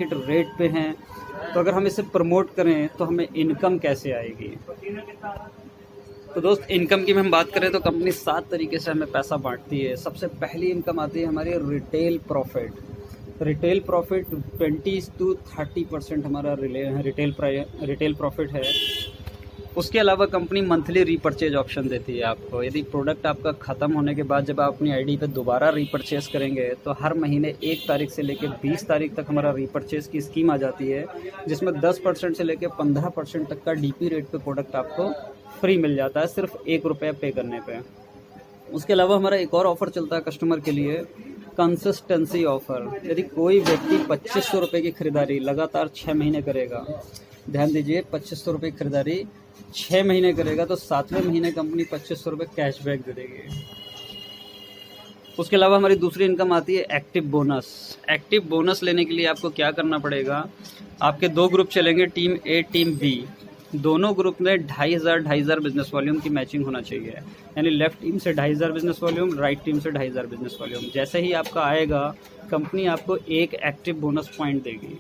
Market rate पे हैं, तो अगर हम इसे प्रमोट करें तो हमें इनकम कैसे आएगी। तो दोस्त, इनकम की हम बात करें तो कंपनी 7 तरीके से हमें पैसा बांटती है। सबसे पहली इनकम आती है हमारी retail profit. Retail profit 20 to 30% हमारा रिटेल प्रॉफिट है। उसके अलावा कंपनी मंथली रीपरचेज ऑप्शन देती है आपको। यदि प्रोडक्ट आपका ख़त्म होने के बाद जब आप अपनी आईडी पे दोबारा रीपरचेज करेंगे तो हर महीने 1 तारीख से लेकर 20 तारीख तक हमारा रीपरचेज की स्कीम आ जाती है, जिसमें 10% से लेकर 15% तक का डीपी रेट पे प्रोडक्ट आपको फ्री मिल जाता है, सिर्फ 1 रुपया पे करने पे। उसके अलावा हमारा एक और ऑफ़र चलता है कस्टमर के लिए, कंसिस्टेंसी ऑफ़र। यदि कोई व्यक्ति 2500 रुपये की खरीदारी लगातार 6 महीने करेगा, ध्यान दीजिए 2500 रुपये की खरीदारी 6 महीने करेगा तो 7वें महीने कंपनी 2500 रुपये कैशबैक दे देगी। उसके अलावा हमारी दूसरी इनकम आती है एक्टिव बोनस। एक्टिव बोनस लेने के लिए आपको क्या करना पड़ेगा, आपके 2 ग्रुप चलेंगे, टीम ए टीम बी। दोनों ग्रुप में 2500 बिजनेस वॉल्यूम की मैचिंग होना चाहिए, यानी लेफ्ट टीम से 2500 बिजनेस वॉल्यूम, राइट टीम से 2500 बिजनेस वॉल्यूम। जैसे ही आपका आएगा कंपनी आपको एक एक्टिव बोनस पॉइंट देगी,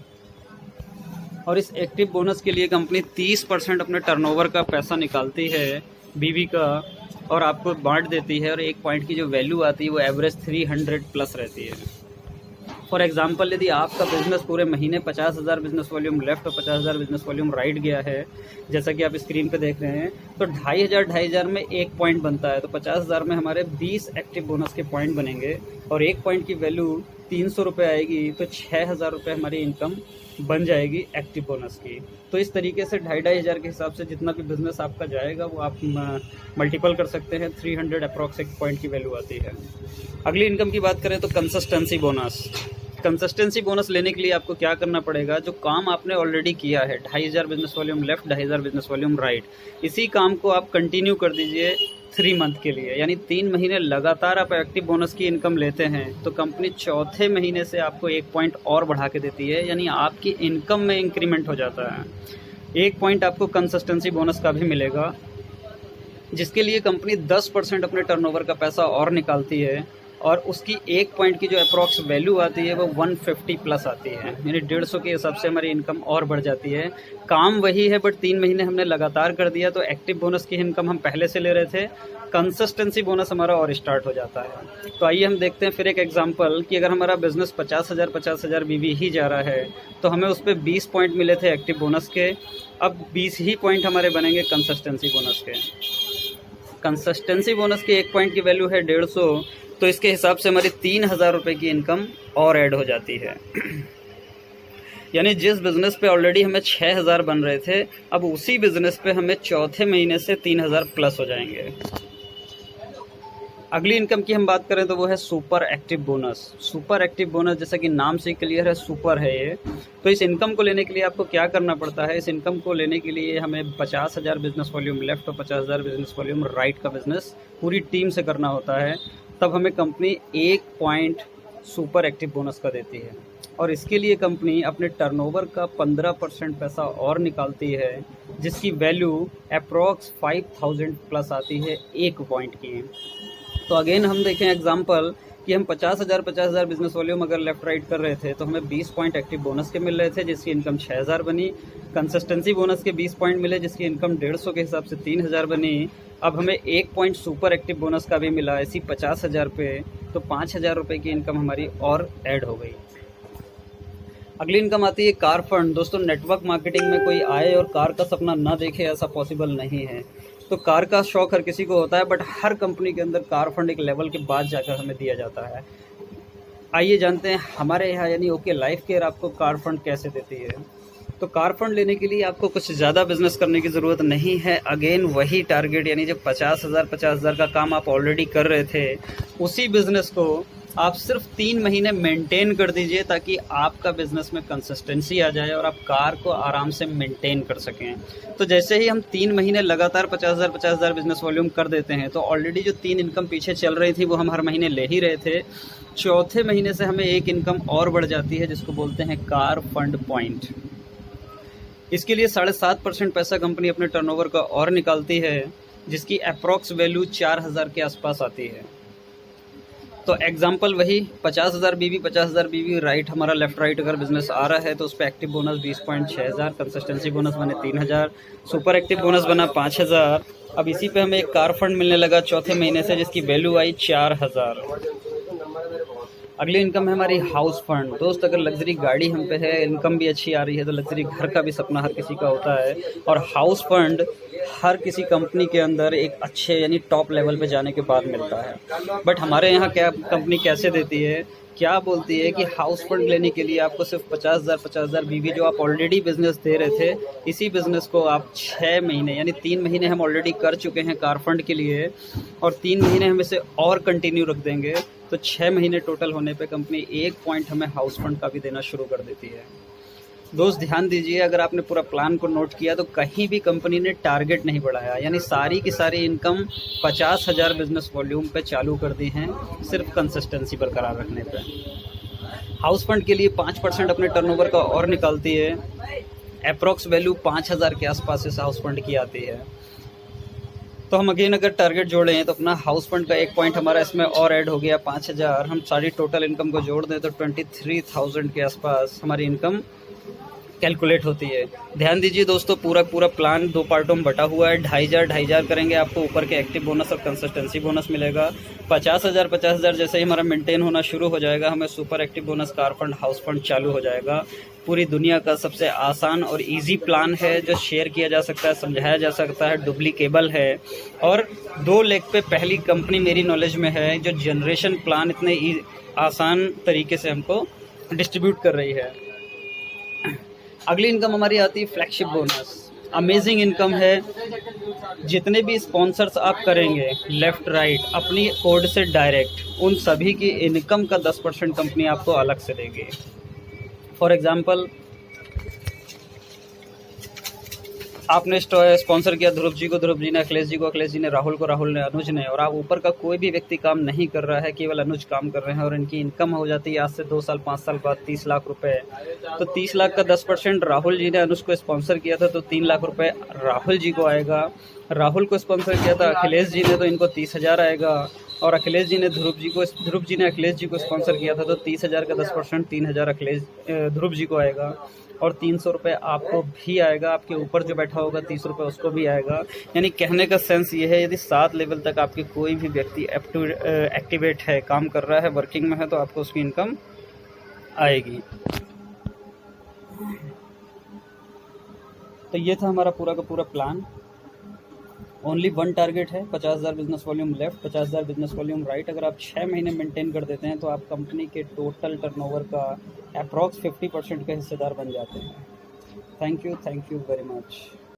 और इस एक्टिव बोनस के लिए कंपनी 30% अपने टर्नओवर का पैसा निकालती है बीबी का और आपको बांट देती है। और एक पॉइंट की जो वैल्यू आती है वो एवरेज 300 प्लस रहती है। फॉर एग्जांपल, यदि आपका बिजनेस पूरे महीने 50,000 बिजनेस वॉल्यूम लेफ्ट और 50,000 बिजनेस वॉल्यूम राइट गया है, जैसा कि आप स्क्रीन पे देख रहे हैं, तो 2,500 में 1 पॉइंट बनता है। तो 50,000 में हमारे 20 एक्टिव बोनस के पॉइंट बनेंगे और 1 पॉइंट की वैल्यू 300 रुपये आएगी, तो 6,000 रुपये हमारी इनकम बन जाएगी एक्टिव बोनस की। तो इस तरीके से 2,500 के हिसाब से जितना भी बिजनेस आपका जाएगा वो आप मल्टीपल कर सकते हैं। 300 अप्रॉक्स 1 पॉइंट की वैल्यू आती है। अगली इनकम की बात करें तो कंसिस्टेंसी बोनस। कंसिस्टेंसी बोनस लेने के लिए आपको क्या करना पड़ेगा, जो काम आपने ऑलरेडी किया है 2,500 business volume left, 2,500 business volume right, इसी काम को आप कंटिन्यू कर दीजिए 3 मंथ के लिए, यानी 3 महीने लगातार आप एक्टिव बोनस की इनकम लेते हैं तो कंपनी चौथे महीने से आपको 1 पॉइंट और बढ़ा के देती है, यानी आपकी इनकम में इंक्रीमेंट हो जाता है। 1 पॉइंट आपको कंसिस्टेंसी बोनस का भी मिलेगा, जिसके लिए कंपनी 10% अपने टर्नओवर का पैसा और निकालती है, और उसकी 1 पॉइंट की जो अप्रॉक्स वैल्यू आती है वो 150 प्लस आती है, यानी 150 के हिसाब से हमारी इनकम और बढ़ जाती है। काम वही है बट 3 महीने हमने लगातार कर दिया, तो एक्टिव बोनस की इनकम हम पहले से ले रहे थे, कंसिस्टेंसी बोनस हमारा और स्टार्ट हो जाता है। तो आइए हम देखते हैं फिर एक एग्जांपल कि अगर हमारा बिजनेस 50,000 बीवी ही जा रहा है तो हमें उस पर 20 पॉइंट मिले थे एक्टिव बोनस के, अब 20 ही पॉइंट हमारे बनेंगे कंसिस्टेंसी बोनस के। कंसिस्टेंसी बोनस के 1 पॉइंट की वैल्यू है 150, तो इसके हिसाब से हमारी 3,000 रुपये की इनकम और ऐड हो जाती है। यानी जिस बिज़नेस पे ऑलरेडी हमें 6,000 बन रहे थे, अब उसी बिज़नेस पे हमें चौथे महीने से 3,000 प्लस हो जाएंगे। अगली इनकम की हम बात करें तो वो है super active bonus. Super active bonus जैसा कि नाम से क्लियर है, सुपर है ये। तो इस इनकम को लेने के लिए आपको क्या करना पड़ता है, इस इनकम को लेने के लिए हमें 50,000 बिजनेस वॉल्यूम लेफ्ट और 50,000 बिजनेस वॉल्यूम राइट का बिजनेस पूरी टीम से करना होता है, तब हमें company 1 point super active bonus का देती है। और इसके लिए कंपनी अपने टर्नओवर का 15% पैसा और निकालती है, जिसकी वैल्यू अप्रॉक्स 5,000 प्लस आती है 1 पॉइंट की। तो अगेन हम देखें एग्जांपल कि हम 50,000 बिजनेस वॉल्यूम अगर लेफ्ट राइट कर रहे थे तो हमें 20 पॉइंट एक्टिव बोनस के मिल रहे थे, जिसकी इनकम 6,000 बनी। कंसिस्टेंसी बोनस के 20 पॉइंट मिले, जिसकी इनकम 150 के हिसाब से 3,000 बनी। अब हमें 1 पॉइंट सुपर एक्टिव बोनस का भी मिला इसी 50,000 पे, तो 5,000 रुपये की इनकम हमारी और ऐड हो गई। अगली इनकम आती है कार फंड। दोस्तों, नेटवर्क मार्केटिंग में कोई आए और कार का सपना ना देखे, ऐसा पॉसिबल नहीं है। तो कार का शौक हर किसी को होता है, बट हर कंपनी के अंदर कार फंड एक लेवल के बाद जाकर हमें दिया जाता है। आइए जानते हैं हमारे यहाँ यानी ओके लाइफ केयर आपको कार फंड कैसे देती है। तो कार फंड लेने के लिए आपको कुछ ज़्यादा बिजनेस करने की ज़रूरत नहीं है। अगेन वही टारगेट, यानी जो 50,000 का काम आप ऑलरेडी कर रहे थे, उसी बिजनेस को आप सिर्फ 3 महीने मेंटेन कर दीजिए, ताकि आपका बिजनेस में कंसिस्टेंसी आ जाए और आप कार को आराम से मेंटेन कर सकें। तो जैसे ही हम 3 महीने लगातार 50,000 बिजनेस वॉल्यूम कर देते हैं, तो ऑलरेडी जो 3 इनकम पीछे चल रही थी वो हम हर महीने ले ही रहे थे। चौथे महीने से हमें 1 इनकम और बढ़ जाती है, जिसको बोलते हैं कार फंड पॉइंट। इसके लिए 7.5% पैसा कंपनी अपने टर्नओवर का और निकालती है, जिसकी अप्रॉक्स वैल्यू 4,000 के आसपास आती है। तो एग्जांपल वही 50,000 बीवी 50,000 बीवी राइट, हमारा लेफ्ट राइट अगर बिजनेस आ रहा है तो उस पर एक्टिव बोनस 20.6000, कंसिस्टेंसी बोनस बने 3000, सुपर एक्टिव बोनस बना 5000। अब इसी पे हमें एक कार फंड मिलने लगा चौथे महीने से जिसकी वैल्यू आई 4000। अगली इनकम है हमारी हाउस फंड। दोस्त अगर लग्जरी गाड़ी हम पे है, इनकम भी अच्छी आ रही है, तो लग्जरी घर का भी सपना हर किसी का होता है। और हाउस फंड हर किसी कंपनी के अंदर एक अच्छे यानी टॉप लेवल पे जाने के बाद मिलता है। बट हमारे यहाँ क्या कंपनी कैसे देती है, क्या बोलती है कि हाउस फंड लेने के लिए आपको सिर्फ 50,000 बीवी जो आप ऑलरेडी बिजनेस दे रहे थे, इसी बिजनेस को आप 6 महीने यानी 3 महीने हम ऑलरेडी कर चुके हैं कार फंड के लिए, और 3 महीने हम इसे और कंटिन्यू रख देंगे तो 6 महीने टोटल होने पे कंपनी 1 पॉइंट हमें हाउस फंड का भी देना शुरू कर देती है। दोस्त ध्यान दीजिए, अगर आपने पूरा प्लान को नोट किया तो कहीं भी कंपनी ने टारगेट नहीं बढ़ाया, यानी सारी की सारी इनकम 50,000 बिजनेस वॉल्यूम पे चालू कर दी हैं सिर्फ कंसिस्टेंसी बरकरार रखने पे। हाउस फंड के लिए 5% अपने टर्नओवर का और निकालती है, अप्रॉक्स वैल्यू 5,000 के आसपास इस हाउस फंड की आती है। तो हम अगेन अगर टारगेट जोड़ें तो अपना हाउस फंड का 1 पॉइंट हमारा इसमें और ऐड हो गया 5,000। हम सारी टोटल इनकम को जोड़ दें तो 23,000 के आसपास हमारी इनकम कैलकुलेट होती है। ध्यान दीजिए दोस्तों, पूरा प्लान 2 पार्टों में बटा हुआ है। 2,500 करेंगे आपको ऊपर के एक्टिव बोनस और कंसिस्टेंसी बोनस मिलेगा। 50,000 जैसे ही हमारा मेंटेन होना शुरू हो जाएगा, हमें super active bonus car fund house fund चालू हो जाएगा। पूरी दुनिया का सबसे आसान और इजी प्लान है जो शेयर किया जा सकता है, समझाया जा सकता है, डुप्लीकेबल है, और 2 लेग पे पहली कंपनी मेरी नॉलेज में है जो जनरेशन प्लान इतने आसान तरीके से हमको डिस्ट्रीब्यूट कर रही है। अगली इनकम हमारी आती है फ्लैगशिप बोनस। अमेजिंग इनकम है। जितने भी स्पॉन्सर्स आप करेंगे लेफ़्ट राइट अपनी कोड से डायरेक्ट, उन सभी की इनकम का 10% कंपनी आपको अलग से देगी। फॉर एग्जांपल, आपने स्पॉन्सर किया ध्रुव जी को, ध्रुव जी ने अखिलेश जी को, अखिलेश जी ने राहुल को, राहुल ने अनुज ने, और आप ऊपर का कोई भी व्यक्ति काम नहीं कर रहा है, केवल अनुज काम कर रहे हैं, और इनकी इनकम हो जाती है आज से 2 साल 5 साल बाद 30 लाख रुपए। तो 30 लाख का 10% राहुल जी ने अनुज को स्पॉन्सर किया था तो 3 लाख रुपए राहुल जी को आएगा। राहुल को स्पॉन्सर किया था अखिलेश जी ने तो इनको 30,000 आएगा, और अखिलेश जी ने ध्रुव जी ने अखिलेश जी को स्पॉन्सर किया था तो 30,000 का 10% 3,000 ध्रुव जी को आएगा, और 300 रुपये आपको भी आएगा। आपके ऊपर जो बैठा होगा 30 रुपये उसको भी आएगा। यानी कहने का सेंस ये है, यदि 7 लेवल तक आपके कोई भी व्यक्ति एक्टिवेट है, काम कर रहा है, वर्किंग में है, तो आपको उसकी इनकम आएगी। तो ये था हमारा पूरा का पूरा प्लान। ओनली 1 टारगेट है, 50,000 business volume left, 50,000 business volume right. अगर आप 6 महीने मेंटेन कर देते हैं तो आप कंपनी के टोटल टर्नओवर का अप्रॉक्स 50% के हिस्सेदार बन जाते हैं। Thank you very much.